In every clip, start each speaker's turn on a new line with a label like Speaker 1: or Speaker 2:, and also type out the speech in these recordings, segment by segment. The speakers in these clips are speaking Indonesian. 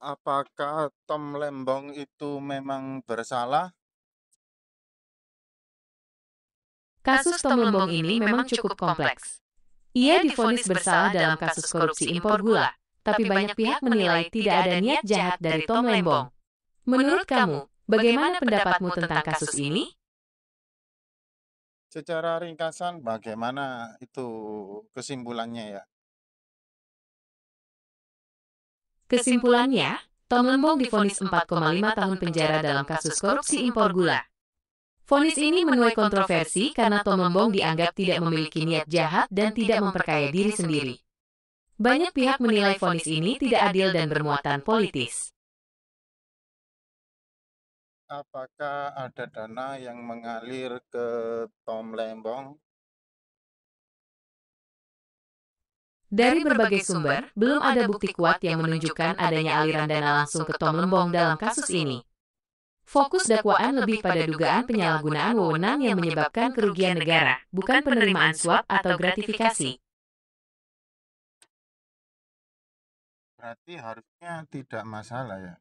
Speaker 1: Apakah Tom Lembong itu memang bersalah?
Speaker 2: Kasus Tom Lembong ini memang cukup kompleks. Ia divonis bersalah dalam kasus korupsi impor gula, tapi banyak pihak menilai tidak ada niat jahat dari Tom Lembong. Menurut kamu, bagaimana pendapatmu tentang kasus ini?
Speaker 1: Secara ringkasan, bagaimana itu kesimpulannya ya?
Speaker 2: Kesimpulannya, Tom Lembong divonis 4,5 tahun penjara dalam kasus korupsi impor gula. Vonis ini menuai kontroversi karena Tom Lembong dianggap tidak memiliki niat jahat dan tidak memperkaya diri sendiri. Banyak pihak menilai vonis ini tidak adil dan bermuatan politis.
Speaker 1: Apakah ada dana yang mengalir ke Tom Lembong?
Speaker 2: Dari berbagai sumber, belum ada bukti kuat yang menunjukkan adanya aliran dana langsung ke Tom Lembong dalam kasus ini. Fokus dakwaan lebih pada dugaan penyalahgunaan wewenang yang menyebabkan kerugian negara, bukan penerimaan suap atau gratifikasi.
Speaker 1: Berarti harusnya tidak masalah ya.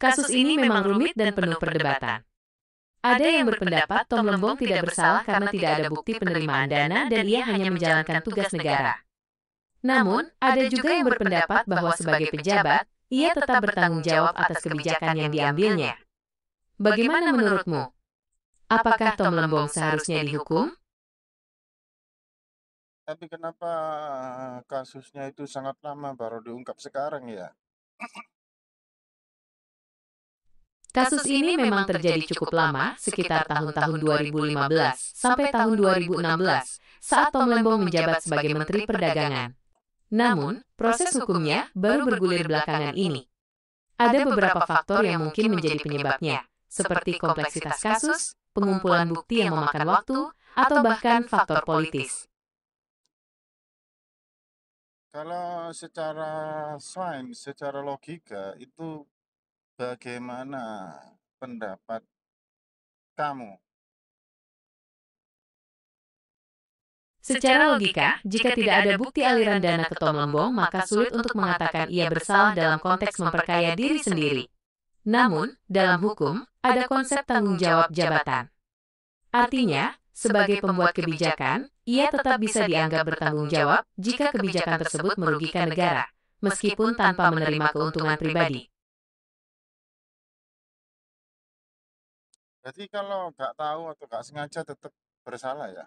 Speaker 2: Kasus ini memang rumit dan penuh perdebatan. Ada yang berpendapat Tom Lembong tidak bersalah karena tidak ada bukti penerimaan dana dan ia hanya menjalankan tugas negara. Namun, ada juga yang berpendapat bahwa sebagai pejabat, ia tetap bertanggung jawab atas kebijakan yang diambilnya. Bagaimana menurutmu? Apakah Tom Lembong seharusnya dihukum?
Speaker 1: Tapi kenapa kasusnya itu sangat lama baru diungkap sekarang ya?
Speaker 2: Kasus ini memang terjadi cukup lama, sekitar tahun-tahun 2015 sampai tahun 2016, saat Tom Lembong menjabat sebagai Menteri Perdagangan. Namun, proses hukumnya baru bergulir belakangan ini. Ada beberapa faktor yang mungkin menjadi penyebabnya, seperti kompleksitas kasus, pengumpulan bukti yang memakan waktu, atau bahkan faktor politis.
Speaker 1: Kalau secara sains, secara logika, itu bagaimana pendapat kamu?
Speaker 2: Secara logika, jika tidak ada bukti aliran dana ke Tom Lembong, maka sulit untuk mengatakan ia bersalah dalam konteks memperkaya diri sendiri. Namun, dalam hukum, ada konsep tanggung jawab jabatan. Artinya, sebagai pembuat kebijakan, ia tetap bisa dianggap bertanggung jawab jika kebijakan tersebut merugikan negara, meskipun tanpa menerima keuntungan pribadi.
Speaker 1: Jadi kalau nggak tahu atau nggak sengaja tetap bersalah ya?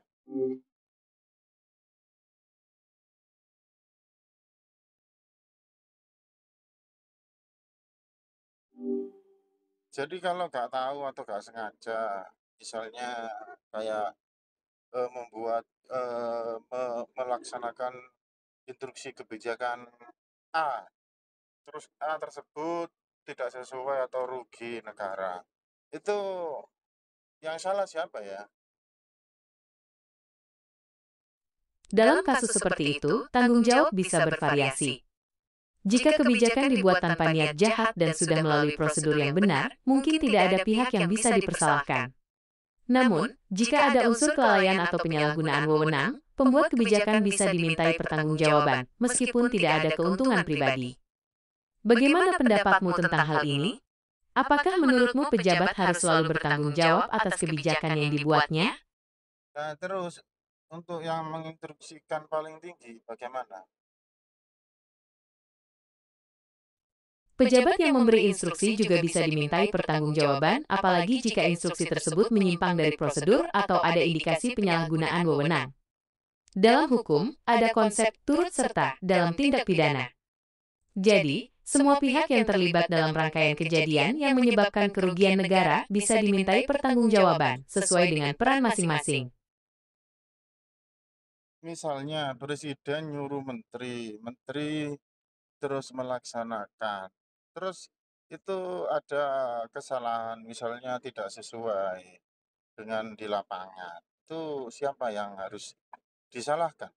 Speaker 1: Jadi kalau nggak tahu atau nggak sengaja, misalnya kayak membuat melaksanakan instruksi kebijakan A, terus A tersebut tidak sesuai atau rugi negara, itu yang salah siapa ya?
Speaker 2: Dalam kasus seperti itu, tanggung jawab bisa bervariasi. Jika kebijakan dibuat tanpa niat jahat dan sudah melalui prosedur yang benar, mungkin tidak ada pihak yang bisa dipersalahkan. Namun, jika ada unsur kelalaian atau penyalahgunaan wewenang, pembuat kebijakan bisa dimintai pertanggungjawaban, meskipun tidak ada keuntungan pribadi. Bagaimana pendapatmu tentang hal ini? Apakah menurutmu pejabat harus selalu bertanggung jawab atas kebijakan yang dibuatnya?
Speaker 1: Nah, terus untuk yang menginstruksikan paling tinggi bagaimana?
Speaker 2: Pejabat yang memberi instruksi juga bisa dimintai pertanggungjawaban, apalagi jika instruksi tersebut menyimpang dari prosedur atau ada indikasi penyalahgunaan wewenang. Dalam hukum, ada konsep turut serta dalam tindak pidana. Jadi, semua pihak yang terlibat dalam rangkaian kejadian yang menyebabkan kerugian negara bisa dimintai pertanggungjawaban sesuai dengan peran masing-masing.
Speaker 1: Misalnya presiden nyuruh menteri, menteri terus melaksanakan. Terus itu ada kesalahan, misalnya tidak sesuai dengan di lapangan. Itu siapa yang harus disalahkan?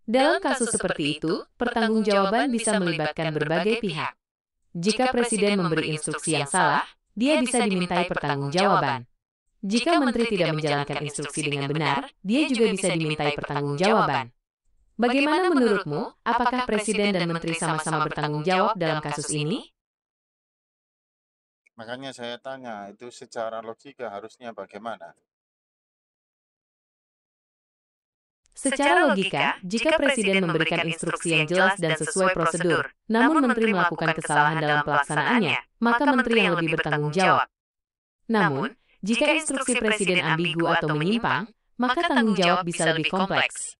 Speaker 2: Dalam kasus seperti itu, pertanggungjawaban bisa melibatkan berbagai pihak. Jika presiden memberi instruksi yang salah, dia bisa dimintai pertanggungjawaban. Jika menteri tidak menjalankan instruksi dengan benar, dia juga bisa dimintai pertanggungjawaban. Bagaimana menurutmu, apakah Presiden dan Menteri sama-sama bertanggung jawab dalam kasus ini?
Speaker 1: Makanya saya tanya, itu secara logika harusnya bagaimana?
Speaker 2: Secara logika, jika Presiden memberikan instruksi yang jelas dan sesuai prosedur, namun Menteri melakukan kesalahan dalam pelaksanaannya, maka Menteri yang lebih bertanggung jawab. Namun, jika instruksi Presiden ambigu atau menyimpang, maka tanggung jawab bisa lebih kompleks.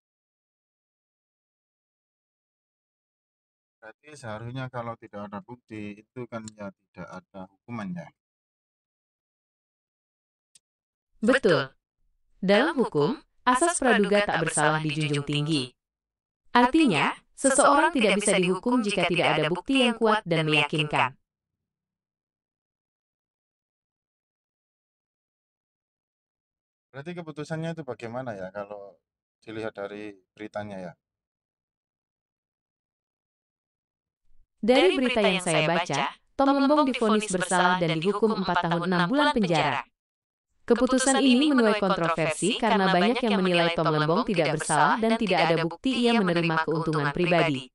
Speaker 1: Berarti seharusnya kalau tidak ada bukti, itu kan ya tidak ada hukumannya.
Speaker 2: Betul. Dalam hukum, asas praduga tak bersalah dijunjung tinggi. Artinya, seseorang tidak bisa dihukum jika tidak ada bukti yang kuat dan meyakinkan.
Speaker 1: Berarti keputusannya itu bagaimana ya kalau dilihat dari beritanya ya?
Speaker 2: Dari berita yang saya baca, Tom Lembong divonis bersalah dan dihukum 4 tahun 6 bulan penjara. Keputusan ini menuai kontroversi karena banyak yang menilai Tom Lembong tidak bersalah dan tidak ada bukti ia menerima keuntungan pribadi.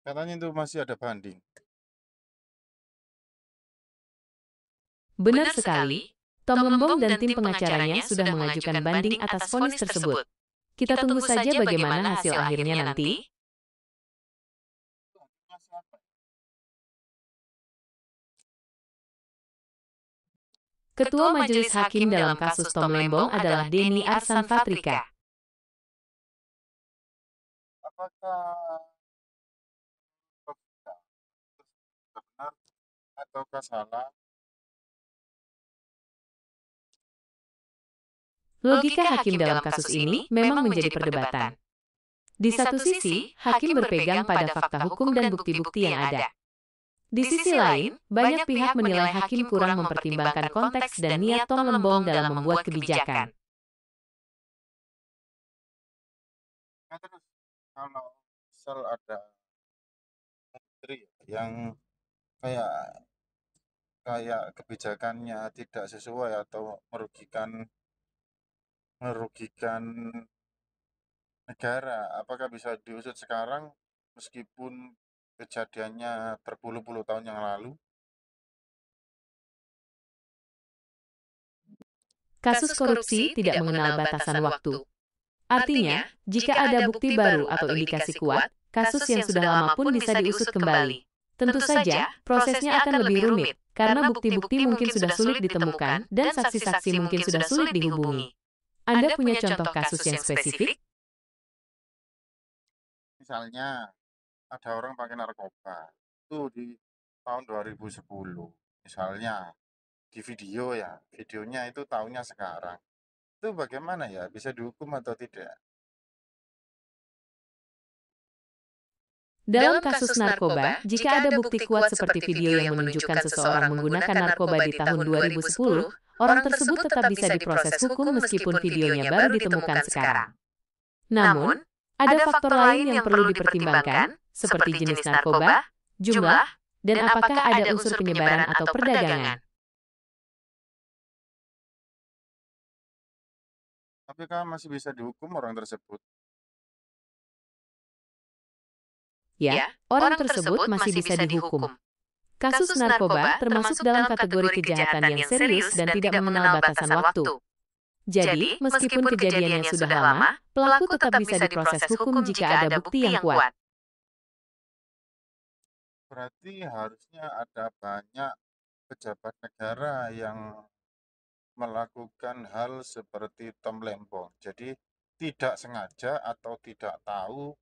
Speaker 1: Katanya itu masih ada banding.
Speaker 2: Benar sekali, Tom Lembong dan tim pengacaranya sudah mengajukan banding atas vonis tersebut. Kita tunggu saja bagaimana hasil akhirnya nanti. Ketua Majelis Hakim dalam kasus Tom Lembong adalah Denny Arsan Fatrika.
Speaker 1: Apakah logika itu benar ataukah salah?
Speaker 2: Logika hakim dalam kasus ini memang menjadi perdebatan. Di satu sisi, hakim berpegang pada fakta hukum dan bukti-bukti yang ada. Di sisi lain, banyak pihak menilai hakim kurang mempertimbangkan konteks dan niat Tom Lembong dalam membuat kebijakan.
Speaker 1: Nah, terus kalau misal ada menteri yang kayak kayak kebijakannya tidak sesuai atau merugikan merugikan negara, apakah bisa diusut sekarang meskipun kejadiannya berpuluh-puluh tahun yang lalu?
Speaker 2: Kasus korupsi tidak mengenal batasan waktu. Artinya, jika ada bukti baru atau indikasi kuat, kasus yang sudah lama pun bisa diusut kembali. Tentu saja, prosesnya akan lebih rumit, karena bukti-bukti mungkin sudah sulit ditemukan dan saksi-saksi mungkin sudah sulit dihubungi. Anda punya contoh kasus yang spesifik?
Speaker 1: Misalnya ada orang pakai narkoba itu di tahun 2010, misalnya di video ya, videonya itu tahunnya sekarang. Itu bagaimana ya, bisa dihukum atau tidak?
Speaker 2: Dalam kasus narkoba, jika ada bukti kuat seperti video yang menunjukkan seseorang menggunakan narkoba di tahun 2010, orang tersebut tetap bisa diproses hukum meskipun videonya baru ditemukan sekarang. Namun, ada faktor lain yang perlu dipertimbangkan, seperti jenis narkoba, jumlah, dan apakah ada unsur penyebaran atau perdagangan.
Speaker 1: Apakah masih bisa dihukum orang tersebut?
Speaker 2: Ya, orang tersebut masih bisa dihukum. Kasus narkoba termasuk dalam kategori kejahatan yang serius dan tidak mengenal batasan waktu. Jadi, meskipun kejadiannya sudah lama, pelaku tetap bisa diproses hukum jika ada bukti yang kuat.
Speaker 1: Berarti harusnya ada banyak pejabat negara yang melakukan hal seperti Tom Lembong. Jadi tidak sengaja atau tidak tahu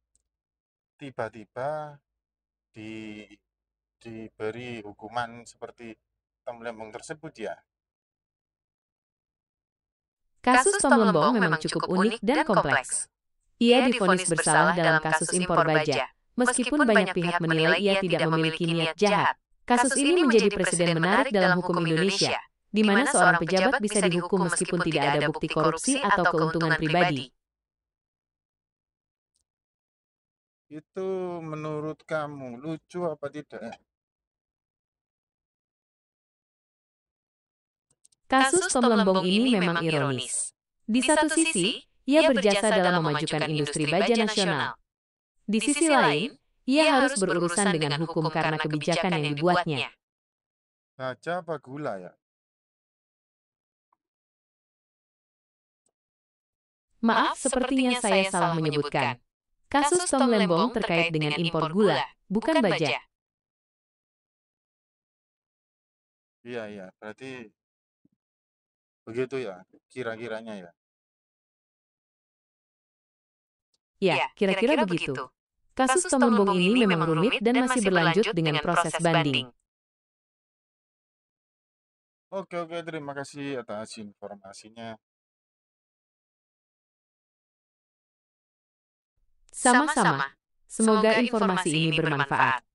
Speaker 1: tiba-tiba di diberi hukuman seperti Tom Lembong tersebut ya.
Speaker 2: Kasus Tom Lembong memang cukup unik dan kompleks. Ia divonis bersalah dalam kasus impor baja, meskipun banyak pihak menilai ia tidak memiliki niat jahat. Kasus ini menjadi presiden menarik dalam hukum Indonesia, di mana seorang pejabat bisa dihukum meskipun tidak ada bukti korupsi atau keuntungan pribadi.
Speaker 1: Itu menurut kamu lucu apa tidak?
Speaker 2: Kasus Tom Lembong ini memang ironis. Di satu sisi, ia berjasa dalam memajukan industri baja nasional. Di sisi lain, ia harus berurusan dengan hukum karena kebijakan yang dibuatnya.
Speaker 1: Baja apa gula ya?
Speaker 2: Maaf, sepertinya saya salah menyebutkan. Kasus Tom Lembong terkait dengan impor gula, bukan baja.
Speaker 1: Iya, berarti begitu ya, kira-kiranya ya.
Speaker 2: Ya, kira-kira begitu. Kasus Tom Lembong ini memang rumit dan masih berlanjut dengan proses banding.
Speaker 1: Oke, terima kasih atas informasinya.
Speaker 2: Sama-sama. Semoga informasi ini bermanfaat.